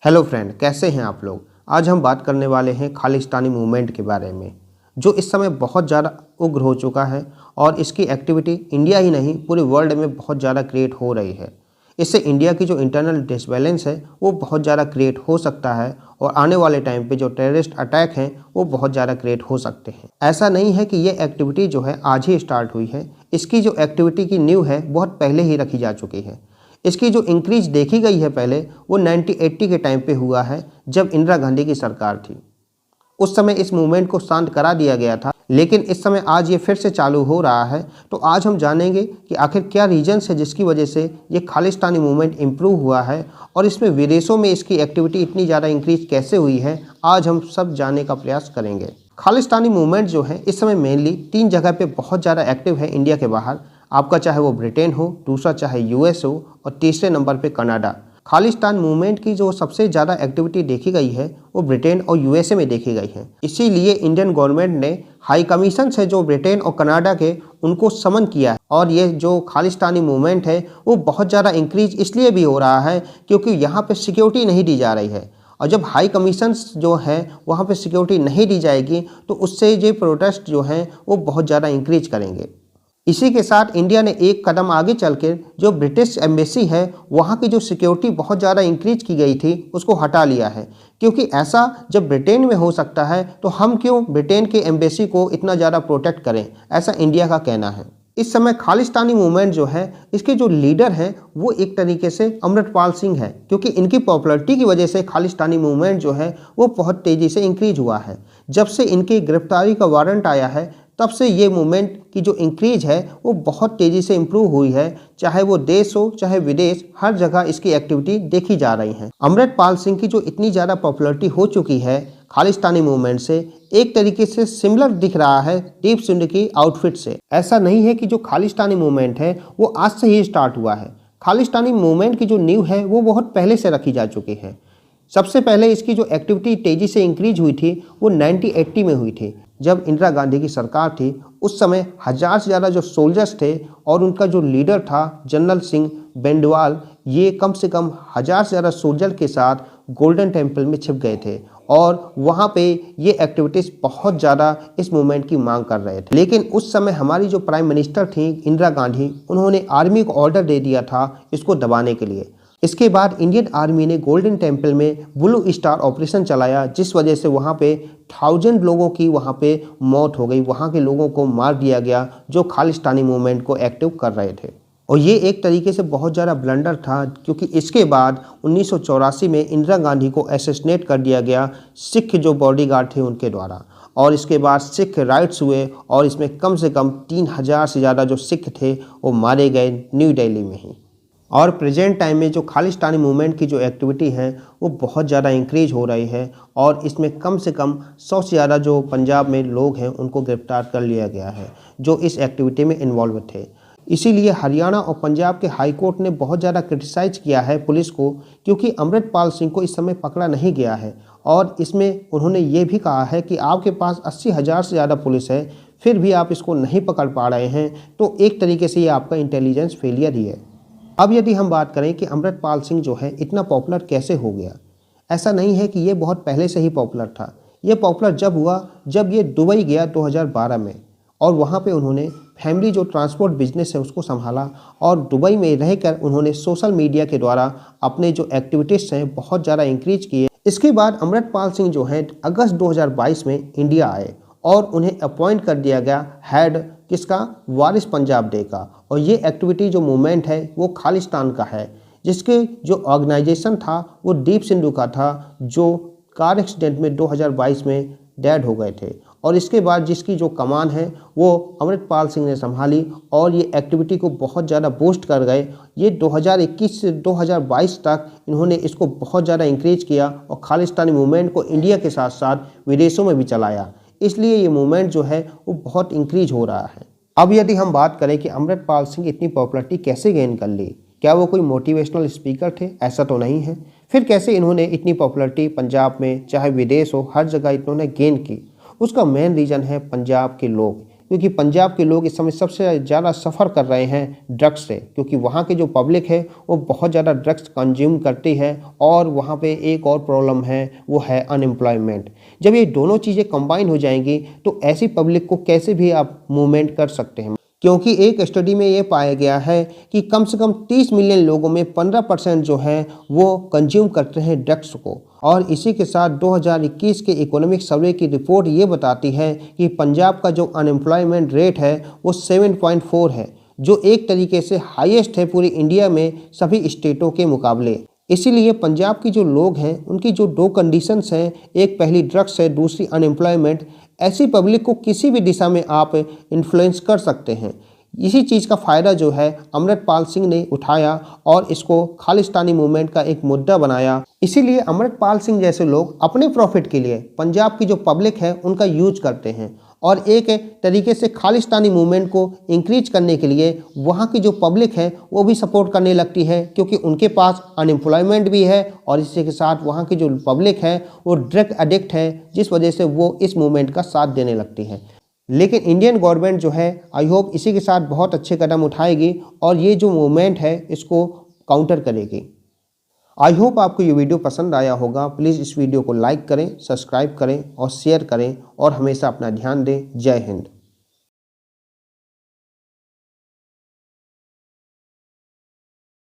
Hello friend, कैसे हैं आप लोग। आज हम बात करने वाले हैं खालिस्तानी मूवमेंट के बारे में, जो इस समय बहुत ज़्यादा उग्र हो चुका है और इसकी एक्टिविटी इंडिया ही नहीं पूरे वर्ल्ड में बहुत ज़्यादा क्रिएट हो रही है। इससे इंडिया की जो इंटरनल डिसबैलेंस है वो बहुत ज़्यादा क्रिएट हो सकता है और आने वाले टाइम पे जो टेररिस्ट अटैक हैं वो बहुत ज़्यादा क्रिएट हो सकते हैं। ऐसा नहीं है कि ये एक्टिविटी जो है आज ही स्टार्ट हुई है, इसकी जो एक्टिविटी की नींव है बहुत पहले ही रखी जा चुकी है। इसकी जो इंक्रीज देखी गई है पहले वो 1980 के टाइम पे हुआ है, जब इंदिरा गांधी की सरकार थी। उस समय इस मूवमेंट को शांत करा दिया गया था, लेकिन इस समय आज ये फिर से चालू हो रहा है। तो आज हम जानेंगे कि आखिर क्या रीजन्स है जिसकी वजह से ये खालिस्तानी मूवमेंट इम्प्रूव हुआ है और इसमें विदेशों में इसकी एक्टिविटी इतनी ज़्यादा इंक्रीज कैसे हुई है, आज हम सब जानने का प्रयास करेंगे। खालिस्तानी मूवमेंट जो है इस समय मेनली 3 जगह पे बहुत ज़्यादा एक्टिव है इंडिया के बाहर। आपका चाहे वो ब्रिटेन हो, दूसरा चाहे यूएस हो और तीसरे नंबर पे कनाडा। खालिस्तान मूवमेंट की जो सबसे ज़्यादा एक्टिविटी देखी गई है वो ब्रिटेन और यूएसए में देखी गई है। इसीलिए इंडियन गवर्नमेंट ने हाई कमीशन है जो ब्रिटेन और कनाडा के, उनको समन किया है। और ये जो खालिस्तानी मूवमेंट है वो बहुत ज़्यादा इंक्रीज इसलिए भी हो रहा है क्योंकि यहाँ पे सिक्योरिटी नहीं दी जा रही है। और जब हाई कमीशंस जो हैं वहाँ पे सिक्योरिटी नहीं दी जाएगी तो उससे ये प्रोटेस्ट जो हैं वो बहुत ज़्यादा इंक्रीज करेंगे। इसी के साथ इंडिया ने एक कदम आगे चल के जो ब्रिटिश एम्बेसी है वहाँ की जो सिक्योरिटी बहुत ज़्यादा इंक्रीज की गई थी उसको हटा लिया है, क्योंकि ऐसा जब ब्रिटेन में हो सकता है तो हम क्यों ब्रिटेन के एम्बेसी को इतना ज़्यादा प्रोटेक्ट करें, ऐसा इंडिया का कहना है। इस समय खालिस्तानी मूवमेंट जो है इसके जो लीडर हैं वो एक तरीके से अमृतपाल सिंह है, क्योंकि इनकी पॉपुलरिटी की वजह से खालिस्तानी मूवमेंट जो है वो बहुत तेज़ी से इंक्रीज हुआ है। जब से इनकी गिरफ्तारी का वारंट आया है तब से ये मूवमेंट की जो इंक्रीज है वो बहुत तेज़ी से इम्प्रूव हुई है। चाहे वो देश हो चाहे विदेश, हर जगह इसकी एक्टिविटी देखी जा रही है। अमृतपाल सिंह की जो इतनी ज़्यादा पॉपुलरिटी हो चुकी है खालिस्तानी मूवमेंट से, एक तरीके से सिमिलर दिख रहा है दीप सिंह की आउटफिट से। ऐसा नहीं है कि जो खालिस्तानी मूवमेंट है वो आज से ही स्टार्ट हुआ है। खालिस्तानी मूवमेंट की जो नींव है वो बहुत पहले से रखी जा चुकी है। सबसे पहले इसकी जो एक्टिविटी तेज़ी से इंक्रीज हुई थी वो 1980 में हुई थी, जब इंदिरा गांधी की सरकार थी। उस समय 1000 से ज़्यादा जो सोल्जर्स थे और उनका जो लीडर था जनरल सिंह बेंडवाल, ये कम से कम 1000 से ज़्यादा सोल्जर के साथ गोल्डन टेम्पल में छिप गए थे और वहाँ पे ये एक्टिविटीज़ बहुत ज़्यादा इस मूवमेंट की मांग कर रहे थे। लेकिन उस समय हमारी जो प्राइम मिनिस्टर थी इंदिरा गांधी, उन्होंने आर्मी को ऑर्डर दे दिया था इसको दबाने के लिए। इसके बाद इंडियन आर्मी ने गोल्डन टेम्पल में ब्लू स्टार ऑपरेशन चलाया, जिस वजह से वहाँ पे 1000 लोगों की वहाँ पे मौत हो गई। वहाँ के लोगों को मार दिया गया जो खालिस्तानी मूवमेंट को एक्टिव कर रहे थे। और ये एक तरीके से बहुत ज़्यादा ब्लंडर था, क्योंकि इसके बाद 1984 में इंदिरा गांधी को असैसिनेट कर दिया गया सिख जो बॉडीगार्ड थे उनके द्वारा। और इसके बाद सिख राइट्स हुए और इसमें कम से कम 3000 से ज़्यादा जो सिख थे वो मारे गए न्यू दिल्ली में ही। और प्रेजेंट टाइम में जो खालिस्तानी मूवमेंट की जो एक्टिविटी है वो बहुत ज़्यादा इंक्रीज हो रही है और इसमें कम से कम 100 से ज़्यादा जो पंजाब में लोग हैं उनको गिरफ्तार कर लिया गया है जो इस एक्टिविटी में इन्वॉल्व थे। इसीलिए हरियाणा और पंजाब के हाई कोर्ट ने बहुत ज़्यादा क्रिटिसाइज किया है पुलिस को, क्योंकि अमृतपाल सिंह को इस समय पकड़ा नहीं गया है। और इसमें उन्होंने ये भी कहा है कि आपके पास 80,000 से ज़्यादा पुलिस है, फिर भी आप इसको नहीं पकड़ पा रहे हैं, तो एक तरीके से ये आपका इंटेलिजेंस फेलियर ही है। अब यदि हम बात करें कि अमृतपाल सिंह जो है इतना पॉपुलर कैसे हो गया, ऐसा नहीं है कि ये बहुत पहले से ही पॉपुलर था। ये पॉपुलर जब हुआ जब ये दुबई गया 2012 में, और वहाँ पे उन्होंने फैमिली जो ट्रांसपोर्ट बिजनेस है उसको संभाला और दुबई में रहकर उन्होंने सोशल मीडिया के द्वारा अपने जो एक्टिविटीज़ हैं बहुत ज़्यादा इंक्रीज किए। इसके बाद अमृतपाल सिंह जो हैं अगस्त 2022 में इंडिया आए और उन्हें अपॉइंट कर दिया गया हेड किसका, वारिस पंजाब डे का। और ये एक्टिविटी जो मूवमेंट है वो खालिस्तान का है, जिसके जो ऑर्गेनाइजेशन था वो दीप सिंधु का था, जो कार एक्सीडेंट में 2022 में डेड हो गए थे। और इसके बाद जिसकी जो कमान है वो अमृतपाल सिंह ने संभाली और ये एक्टिविटी को बहुत ज़्यादा बूस्ट कर गए। ये 2021 से 2022 तक इन्होंने इसको बहुत ज़्यादा इंक्रीज किया और खालिस्तानी मूवमेंट को इंडिया के साथ साथ विदेशों में भी चलाया। इसलिए ये मूवमेंट जो है वो बहुत इंक्रीज हो रहा है। अब यदि हम बात करें कि अमृतपाल सिंह इतनी पॉपुलरिटी कैसे गेन कर ली, क्या वो कोई मोटिवेशनल स्पीकर थे? ऐसा तो नहीं है। फिर कैसे इन्होंने इतनी पॉपुलरिटी पंजाब में चाहे विदेश हो हर जगह इन्होंने गेन की? उसका मेन रीज़न है पंजाब के लोग। क्योंकि पंजाब के लोग इस समय सबसे ज़्यादा सफ़र कर रहे हैं ड्रग्स से, क्योंकि वहाँ की जो पब्लिक है वो बहुत ज़्यादा ड्रग्स कंज्यूम करती है और वहाँ पे एक और प्रॉब्लम है वो है अनएम्प्लॉयमेंट। जब ये दोनों चीज़ें कंबाइन हो जाएंगी तो ऐसी पब्लिक को कैसे भी आप मूवमेंट कर सकते हैं, क्योंकि एक स्टडी में ये पाया गया है कि कम से कम 30 मिलियन लोगों में 15% जो हैं वो कंज्यूम करते हैं ड्रग्स को। और इसी के साथ 2021 के इकोनॉमिक सर्वे की रिपोर्ट ये बताती है कि पंजाब का जो अनएम्प्लॉयमेंट रेट है वो 7.4 है, जो एक तरीके से हाईएस्ट है पूरी इंडिया में सभी स्टेटों के मुकाबले। इसीलिए पंजाब की जो लोग हैं उनकी जो दो कंडीशंस हैं, एक पहली ड्रग्स है, दूसरी अनएम्प्लॉयमेंट, ऐसी पब्लिक को किसी भी दिशा में आप इन्फ्लुएंस कर सकते हैं। इसी चीज़ का फ़ायदा जो है अमृतपाल सिंह ने उठाया और इसको खालिस्तानी मूवमेंट का एक मुद्दा बनाया। इसीलिए अमृतपाल सिंह जैसे लोग अपने प्रॉफिट के लिए पंजाब की जो पब्लिक है उनका यूज करते हैं और एक तरीके से खालिस्तानी मूवमेंट को इंक्रीज करने के लिए वहाँ की जो पब्लिक है वो भी सपोर्ट करने लगती है, क्योंकि उनके पास अनएम्प्लॉयमेंट भी है और इसी के साथ वहाँ की जो पब्लिक है वो ड्रग एडिक्ट है, जिस वजह से वो इस मूवमेंट का साथ देने लगती है। लेकिन इंडियन गवर्नमेंट जो है आई होप इसी के साथ बहुत अच्छे कदम उठाएगी और ये जो मूवमेंट है इसको काउंटर करेगी। आई होप आपको ये वीडियो पसंद आया होगा। प्लीज़ इस वीडियो को लाइक करें, सब्सक्राइब करें और शेयर करें और हमेशा अपना ध्यान दें। जय हिंद।